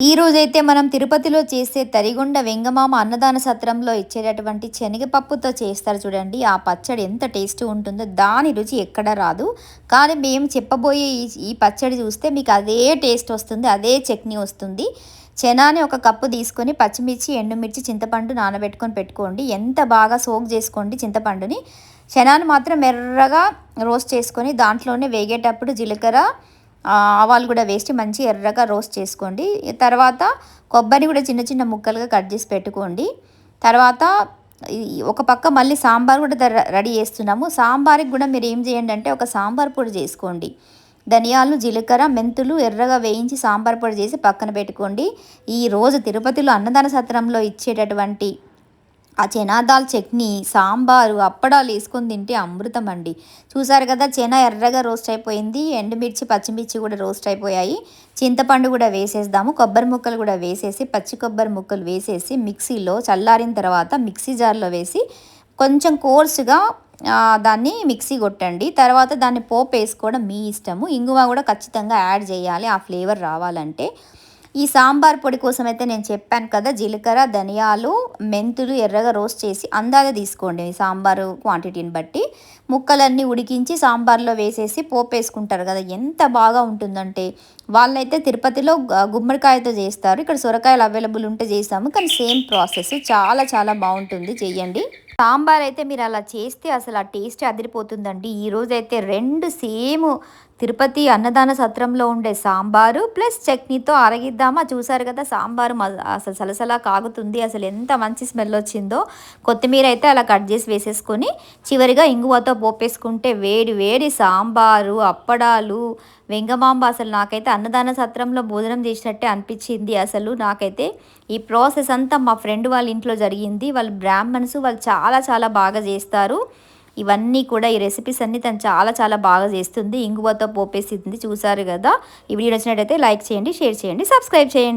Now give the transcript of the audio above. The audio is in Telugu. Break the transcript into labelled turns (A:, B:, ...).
A: ఈ రోజైతే మనం తిరుపతిలో చేసే తరిగొండ వెంగమామ అన్నదాన సత్రంలో ఇచ్చేటటువంటి శనగపప్పుతో చేస్తారు చూడండి. ఆ పచ్చడి ఎంత టేస్ట్ ఉంటుందో దాని రుచి ఎక్కడ రాదు. కానీ మేము చెప్పబోయే ఈ పచ్చడి చూస్తే మీకు అదే టేస్ట్ వస్తుంది, అదే చట్నీ వస్తుంది. చెనాని ఒక కప్పు తీసుకొని పచ్చిమిర్చి, ఎండుమిర్చి, చింతపండు నానబెట్టుకొని పెట్టుకోండి. ఎంత బాగా సోక్ చేసుకోండి చింతపండుని. చెనాని మాత్రం ఎర్రగా రోస్ట్ చేసుకొని దాంట్లోనే వేగేటప్పుడు జీలకర్ర ఆవాలు కూడా వేసి మంచి ఎర్రగా రోస్ట్ చేసుకోండి. తర్వాత కొబ్బరి కూడా చిన్న చిన్న ముక్కలుగా కట్ చేసి పెట్టుకోండి. తర్వాత ఒక పక్క మళ్ళీ సాంబార్ కూడా రెడీ చేస్తున్నాము. సాంబార్కి కూడా మీరు ఏం చేయండి అంటే ఒక సాంబార్ పొడి చేసుకోండి. ధనియాలు, జీలకర్ర, మెంతులు ఎర్రగా వేయించి సాంబార్ పొడి చేసి పక్కన పెట్టుకోండి. ఈరోజు తిరుపతిలో అన్నదాన సత్రంలో ఇచ్చేటటువంటి ఆ చెనాదాల్ చట్నీ, సాంబారు, అప్పడాలు వేసుకొని తింటే అమృతం అండి. చూసారు కదా, చెనా ఎర్రగా రోస్ట్ అయిపోయింది. ఎండుమిర్చి, పచ్చిమిర్చి కూడా రోస్ట్ అయిపోయాయి. చింతపండు కూడా వేసేద్దాము. కొబ్బరి ముక్కలు కూడా వేసేసి, పచ్చి కొబ్బరి ముక్కలు వేసేసి మిక్సీలో చల్లారిన తర్వాత మిక్సీ జార్లో వేసి కొంచెం కోర్సుగా దాన్ని మిక్సీ కొట్టండి. తర్వాత దాన్ని పోపు వేసుకోవడం మీ ఇష్టము. ఇంగువ కూడా ఖచ్చితంగా యాడ్ చేయాలి ఆ ఫ్లేవర్ రావాలంటే. ఈ సాంబార్ పొడి కోసం అయితే నేను చెప్పాను కదా, జీలకర్ర, ధనియాలు, మెంతులు ఎర్రగా రోస్ట్ చేసి అందాజ తీసుకోండి సాంబారు క్వాంటిటీని బట్టి. ముక్కలన్నీ ఉడికించి సాంబార్లో వేసేసి పోపు వేసుకుంటారు కదా, ఎంత బాగా ఉంటుందంటే. వాళ్ళైతే తిరుపతిలో గుమ్మడికాయతో చేస్తారు, ఇక్కడ సొరకాయలు అవైలబుల్ ఉంటే చేస్తాము. కానీ సేమ్ ప్రాసెస్, చాలా చాలా బాగుంటుంది, చెయ్యండి. సాంబార్ అయితే మీరు అలా చేస్తే అసలు ఆ టేస్ట్ అదిరిపోతుందండి. ఈరోజైతే రెండు సేమ్ తిరుపతి అన్నదాన సత్రంలో ఉండే సాంబారు ప్లస్ చట్నీతో అరగిద్దామా. చూసారు కదా, సాంబారు అసలు సలసలా కాగుతుంది. అసలు ఎంత మంచి స్మెల్ వచ్చిందో. కొత్తిమీర అయితే అలా కట్ చేసి వేసేసుకొని చివరిగా ఇంగువతో పోపేసుకుంటే వేడి వేడి సాంబారు, అప్పడాలు, వెంగమాంబ. అసలు నాకైతే అన్నదాన సత్రంలో భోజనం చేసినట్టే అనిపించింది. అసలు నాకైతే ఈ ప్రాసెస్ అంతా మా ఫ్రెండ్ వాళ్ళ ఇంట్లో జరిగింది. వాళ్ళు బ్రాహ్మణ్స్, వాళ్ళు చాలా చాలా బాగా చేస్తారు ఇవన్నీ కూడా. ఈ రెసిపీస్ అన్నీ తను చాలా చాలా బాగా చేస్తుంది. ఇంగువతో పోపేసింది, చూసారు కదా. ఈ వీడియో నచ్చినట్టయితే లైక్ చేయండి, షేర్ చేయండి, సబ్స్క్రైబ్ చేయండి.